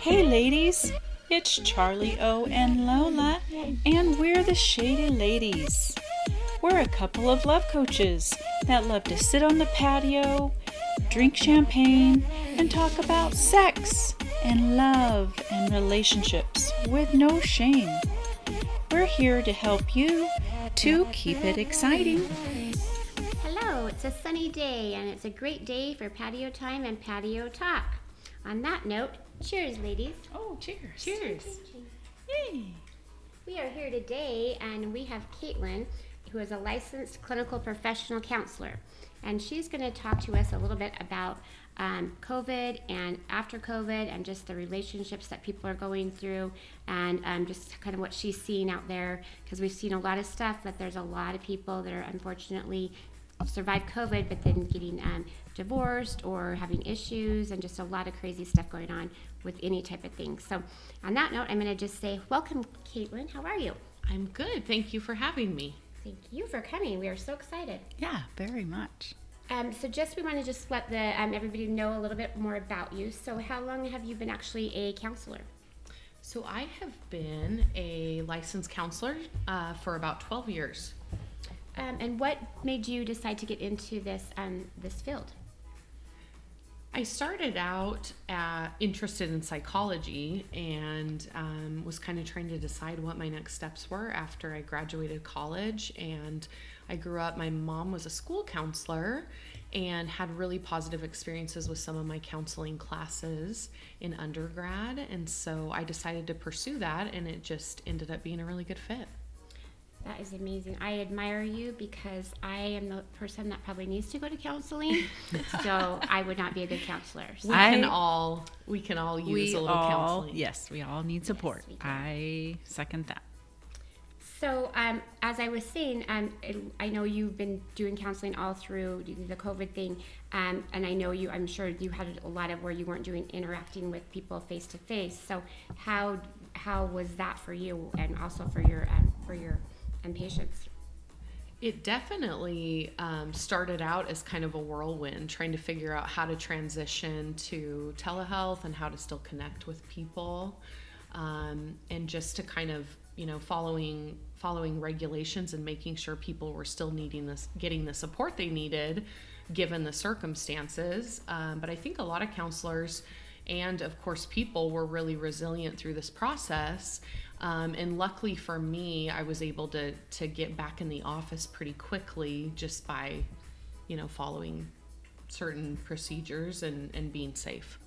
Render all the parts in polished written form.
Hey ladies, it's Charlie O and Lola, and we're the Shady Ladies. We're a couple of love coaches that love to sit on the patio, drink champagne, and talk about sex and love and relationships with no shame. We're here to help you to keep it exciting. Hello, it's a sunny day and it's a great day for patio time and patio talk. On that note, cheers, ladies. Oh, cheers. Cheers. Yay. We are here today and we have Caitlin, who is a licensed clinical professional counselor. And she's going to talk to us a little bit about COVID and after COVID and just the relationships that people are going through and just kind of what she's seeing out there, because we've seen a lot of stuff, but there's a lot of people that are unfortunately survived COVID but then getting divorced or having issues and just a lot of crazy stuff going on with any type of thing. So on that note, I'm going to just say welcome, Caitlin. How are you? I'm good. Thank you for having me. Thank you for coming. We are so excited. Yeah, very much. So we want to just let the everybody know a little bit more about you. So how long have you been actually a counselor? So I have been a licensed counselor for about 12 years. And what made you decide to get into this field? I started out interested in psychology and was kind of trying to decide what my next steps were after I graduated college. And I grew up, my mom was a school counselor and had really positive experiences with some of my counseling classes in undergrad. And so I decided to pursue that, and it just ended up being a really good fit. That is amazing. I admire you because I am the person that probably needs to go to counseling. So I would not be a good counselor. So. We can all use a little counseling. Yes, we all need support. Yes, I second that. So as I was saying, I know you've been doing counseling all through the COVID thing, and I know I'm sure you had a lot of where you weren't interacting with people face to face. So how was that for you, and also for your patients? It definitely started out as kind of a whirlwind, trying to figure out how to transition to telehealth and how to still connect with people, and just to kind of, following regulations and making sure people were still getting the support they needed given the circumstances. But I think a lot of counselors and of course people were really resilient through this process. And luckily for me, I was able to get back in the office pretty quickly just by, following certain procedures and being safe.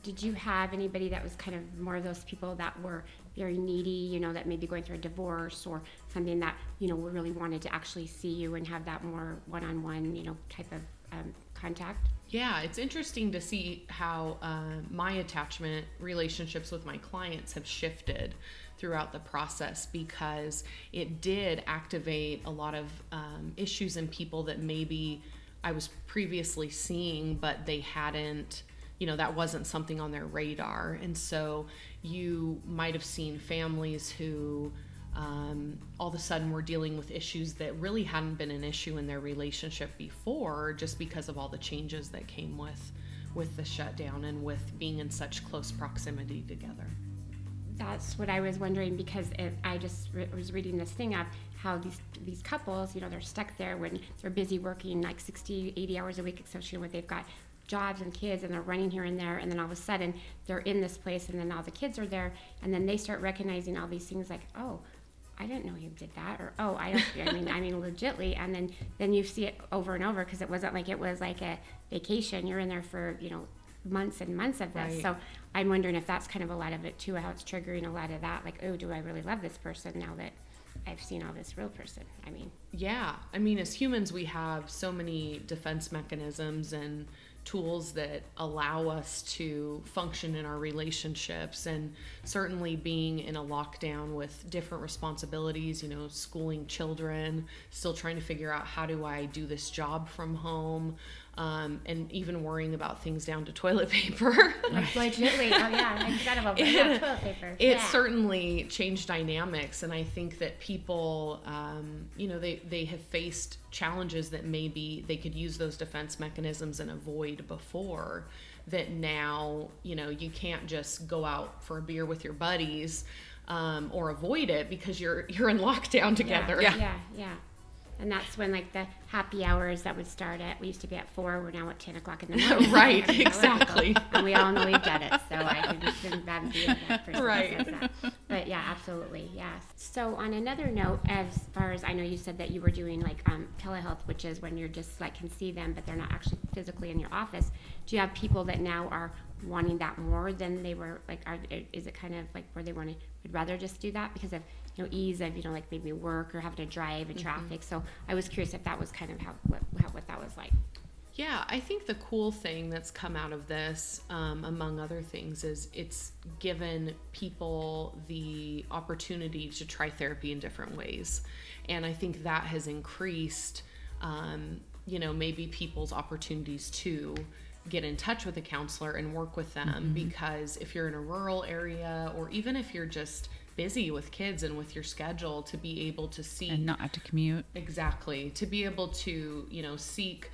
Did you have anybody that was kind of more of those people that were very needy, that may be going through a divorce or something that, really wanted to actually see you and have that more one-on-one, type of contact? Yeah, it's interesting to see how my attachment relationships with my clients have shifted throughout the process, because it did activate a lot of issues in people that maybe I was previously seeing, but they hadn't, that wasn't something on their radar. And so you might have seen families who all of a sudden were dealing with issues that really hadn't been an issue in their relationship before, just because of all the changes that came with the shutdown and with being in such close proximity together. That's what I was wondering, because I just was reading this thing of how these couples, they're stuck there when they're busy working like 60, 80 hours a week, especially when they've got jobs and kids and they're running here and there, and then all of a sudden they're in this place and then all the kids are there, and then they start recognizing all these things like, oh, I didn't know you did that, or oh, I mean legitly, and then you see it over and over, because it wasn't like it was like a vacation. You're in there for months and months of this. Right. So I'm wondering if that's kind of a lot of it too, how it's triggering a lot of that, like, oh, do I really love this person now that I've seen all this real person? Yeah, as humans we have so many defense mechanisms and tools that allow us to function in our relationships, and certainly being in a lockdown with different responsibilities, schooling children, still trying to figure out how do I do this job from home, and even worrying about things down to toilet paper. Like legitimately, oh yeah, incredible. But yeah, toilet paper. It Yeah. certainly changed dynamics, and I think that people, they have faced challenges that maybe they could use those defense mechanisms and avoid before. That now, you can't just go out for a beer with your buddies or avoid it because you're in lockdown together. Yeah. And that's when like the happy hours that would start we used to be at 4, we're now at 10 o'clock in the morning. Right, exactly. And we all know we've done it, so I can just bad be that person Right. that says that. But yeah, absolutely, yes. So on another note, as far as I know, you said that you were doing like telehealth, which is when you're just like can see them, but they're not actually physically in your office. Do you have people that now are wanting that more than they were like? Is it kind of like where they would rather just do that because of ease of like maybe work or having to drive and traffic? So I was curious if that was kind of what that was like. Yeah, I think the cool thing that's come out of this, among other things, is it's given people the opportunity to try therapy in different ways. And I think that has increased, maybe people's opportunities to get in touch with a counselor and work with them. Because if you're in a rural area, or even if you're just busy with kids and with your schedule, to be able to seek And not have to commute. Exactly. To be able to, seek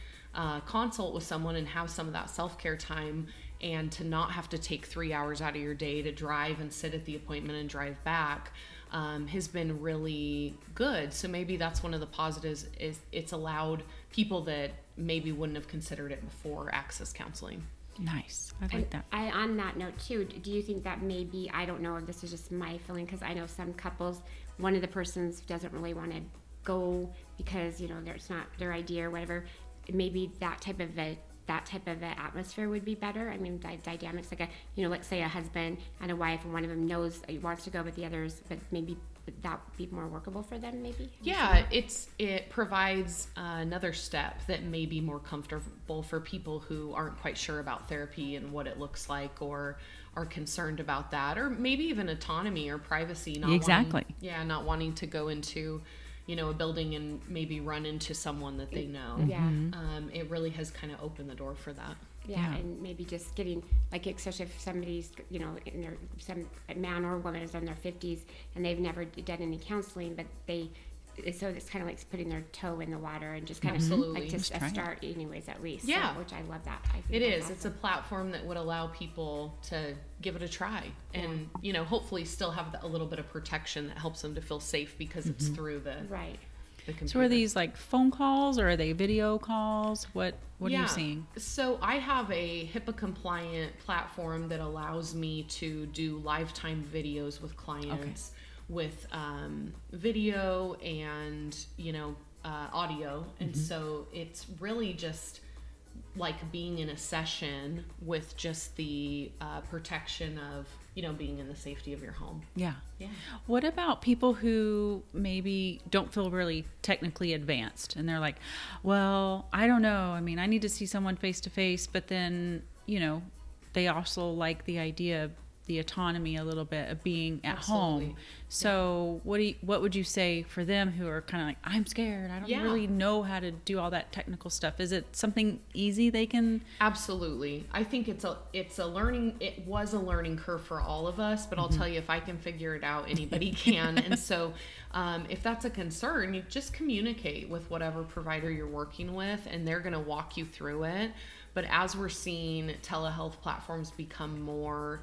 consult with someone and have some of that self-care time, and to not have to take 3 hours out of your day to drive and sit at the appointment and drive back, has been really good. So maybe that's one of the positives, is it's allowed people that maybe wouldn't have considered it before access counseling. Nice. I like that. On that note too, do you think that maybe, I don't know if this is just my feeling, because I know some couples, one of the persons doesn't really want to go because it's not their idea or whatever. Maybe that type of a atmosphere would be better. I mean, dynamics like let's say a husband and a wife, and one of them knows he wants to go, but the others, but maybe would that be more workable for them? Maybe. Yeah, it provides another step that may be more comfortable for people who aren't quite sure about therapy and what it looks like, or are concerned about that, or maybe even autonomy or privacy. Not wanting to go into a building and maybe run into someone that they know. Yeah. It really has kind of opened the door for that. Yeah, and maybe just getting, like, especially if somebody's, some man or woman is in their 50s and they've never done any counseling, but so it's kind of like putting their toe in the water and just kind of like just a start anyways, at least. Yeah. So, which I love that. I think it is. awesome. It's a platform that would allow people to give it a try and, hopefully still have a little bit of protection that helps them to feel safe, because it's through the computer. So are these like phone calls, or are they video calls? What are you seeing? So I have a HIPAA compliant platform that allows me to do lifetime videos with clients with video and audio, and so it's really just like being in a session with just the protection of being in the safety of your home. Yeah. Yeah. What about people who maybe don't feel really technically advanced, and they're like, well, I don't know. I mean, I need to see someone face to face, but then, they also like the idea of the autonomy a little bit of being at home. So what would you say for them who are kind of like, I'm scared, I don't really know how to do all that technical stuff? Is it something easy they can? Absolutely. I think it was a learning curve for all of us, but I'll tell you, if I can figure it out, anybody can. And so if that's a concern, you just communicate with whatever provider you're working with, and they're going to walk you through it. But as we're seeing telehealth platforms become more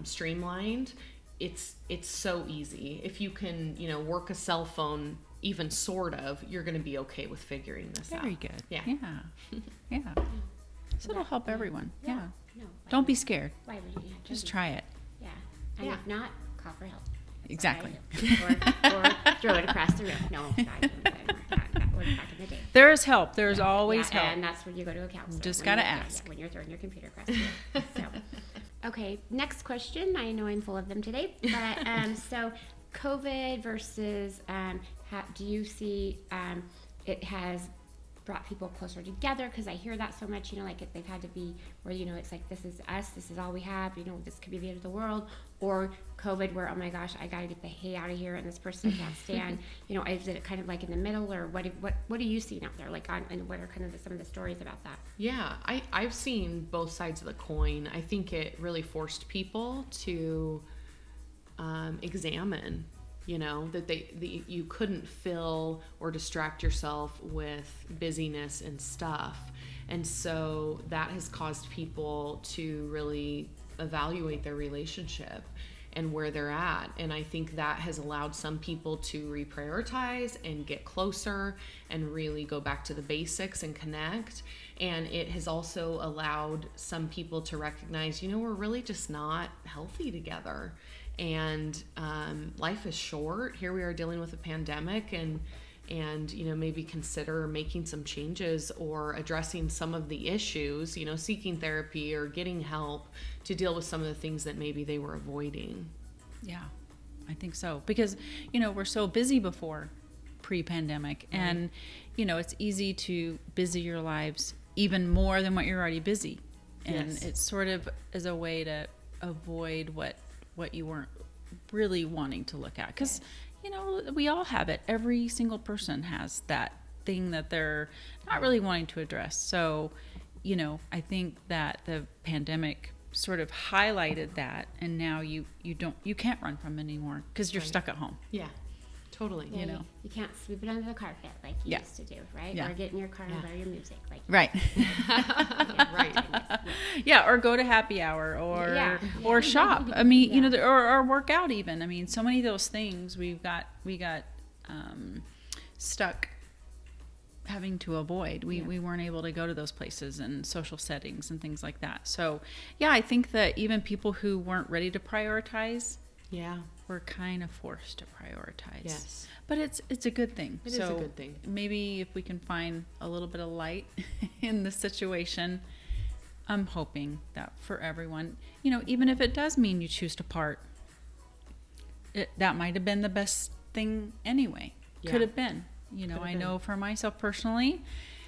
streamlined, it's so easy. If you can, work a cell phone, even sort of, you're going to be okay with figuring this out. Very good. Yeah. So it'll help everyone. Yeah. No, Don't be scared. why would you? Just try it. Yeah. And if not, call for help. Exactly. Or throw it across the room. No, that was back in the day. There is help. There's always help. And that's when you go to a counselor. Just gotta ask. When you're throwing your computer across the room. So, okay, next question. I know I'm full of them today, but so COVID versus do you see it has brought people closer together, because I hear that so much, you know, like they've had to be where, you know, it's like, this is us, this is all we have, you know, this could be the end of the world. Or COVID, where, oh my gosh, I got to get the hay out of here, and this person I can't stand. You know, is it kind of like in the middle, or what are you seeing out there, like and what are kind of some of the stories about that? Yeah, I've seen both sides of the coin. I think it really forced people to examine, you know, that you couldn't fill or distract yourself with busyness and stuff. And so that has caused people to really evaluate their relationship and where they're at. And I think that has allowed some people to reprioritize and get closer and really go back to the basics and connect. And it has also allowed some people to recognize, you know, we're really just not healthy together. And life is short. Here we are dealing with a pandemic, and you know, maybe consider making some changes or addressing some of the issues, you know, seeking therapy or getting help to deal with some of the things that maybe they were avoiding. Yeah, I think so. Because, you know, we're so busy before pre-pandemic, Right. and, you know, it's easy to busy your lives even more than what you're already busy. And Yes. it's sort of as a way to avoid what you weren't really wanting to look at. Because, you know, we all have it. Every single person has that thing that they're not really wanting to address. So, you know, I think that the pandemic sort of highlighted that, and now you can't run from it anymore because you're Right. stuck at home. Yeah, totally. Yeah, You know. you can't sweep it under the carpet like you Yeah. used to do, right? Yeah. Or get in your car and Yeah. play your music, like Right. Right. Yeah, or go to happy hour, or Yeah. or shop. I mean, you Yeah. know, or work out even. I mean, so many of those things we got stuck having to avoid. We weren't able to go to those places and social settings and things like that. So, yeah, I think that even people who weren't ready to prioritize Yeah. were kind of forced to prioritize. Yes. But it's a good thing. It is a good thing. Maybe if we can find a little bit of light in the situation, I'm hoping that for everyone, you know, even if it does mean you choose to part, that might have been the best thing anyway. Yeah. Could have been. You know, Could have I been. know for myself personally,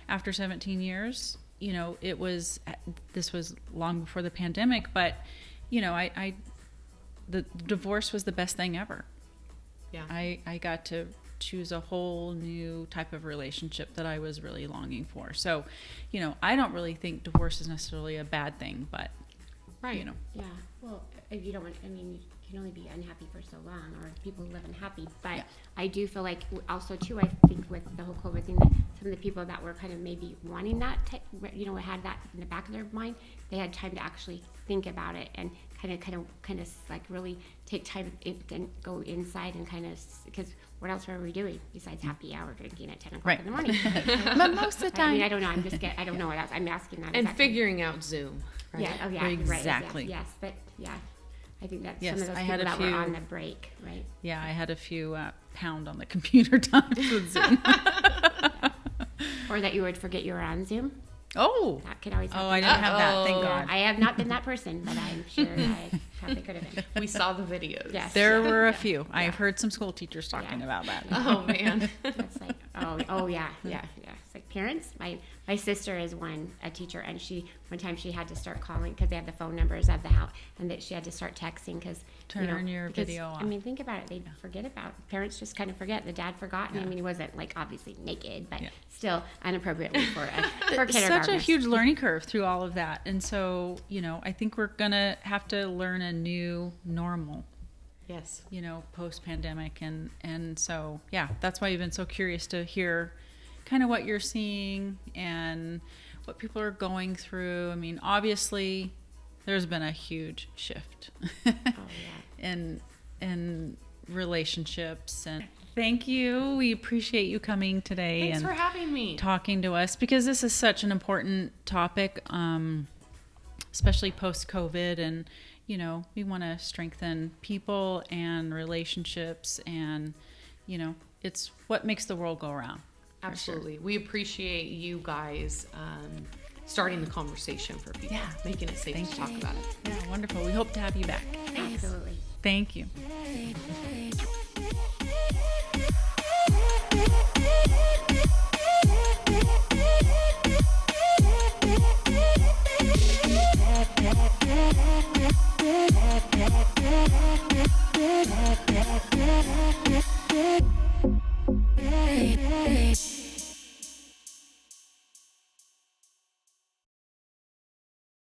after 17 years, you know, this was long before the pandemic, but, you know, the divorce was the best thing ever. Yeah. I got to choose a whole new type of relationship that I was really longing for. So, you know, I don't really think divorce is necessarily a bad thing, but, Right. you know. yeah. Well, if you don't want, I mean, you can only be unhappy for so long, or people who live unhappy. But Yeah. I do feel like also too, I think with the whole COVID thing, that some of the people that were kind of maybe wanting that, you know, had that in the back of their mind, they had time to actually think about it and kind of like really take time and go inside and kind of, because what else were we doing besides happy hour drinking at 10 o'clock Right. in the morning? But most of the I mean, I time, don't know. I don't know. I'm asking that. And exactly. figuring out Zoom. Right? Yeah. Oh, yeah. Right. Exactly. Yes. But yeah, I think that Yes, some of those I people had a that were few- on the break, right? yeah, I had a few pound on the computer times with Zoom. Or that you would forget you were on Zoom. Oh, That could always happen. I didn't have that. Thank Oh. God. I have not been that person, but I'm sure I probably could have been. We saw the videos. Yes. There Yeah. were a Yeah. few. I've Yeah. heard some school teachers talking Yeah. about that. Oh man. It's like, oh yeah. It's like parents. My sister is a teacher, and one time she had to start calling because they have the phone numbers of the house, and that she had to start texting because Turn your video off. I mean, think about it. They forget about parents just kind of forget. The dad forgot. And I mean, he wasn't like obviously naked, but Yeah. still inappropriately for It's such a kindergartners. huge learning curve through all of that. And so, you know, I think we're going to have to learn a new normal, Yes. you know, post-pandemic. And so, yeah, that's why I've been so curious to hear kind of what you're seeing and what people are going through. I mean, obviously, there's been a huge shift Oh yeah. in relationships. And thank you. We appreciate you coming today. Thanks and for having me. talking to us, because this is such an important topic, especially post-COVID. And, you know, we want to strengthen people and relationships, and, you know, it's what makes the world go around. Absolutely. We appreciate you guys starting the conversation for people. Yeah. Making it safe Thank to you. talk about it. Yeah, wonderful. We hope to have you back. Absolutely. Thank you.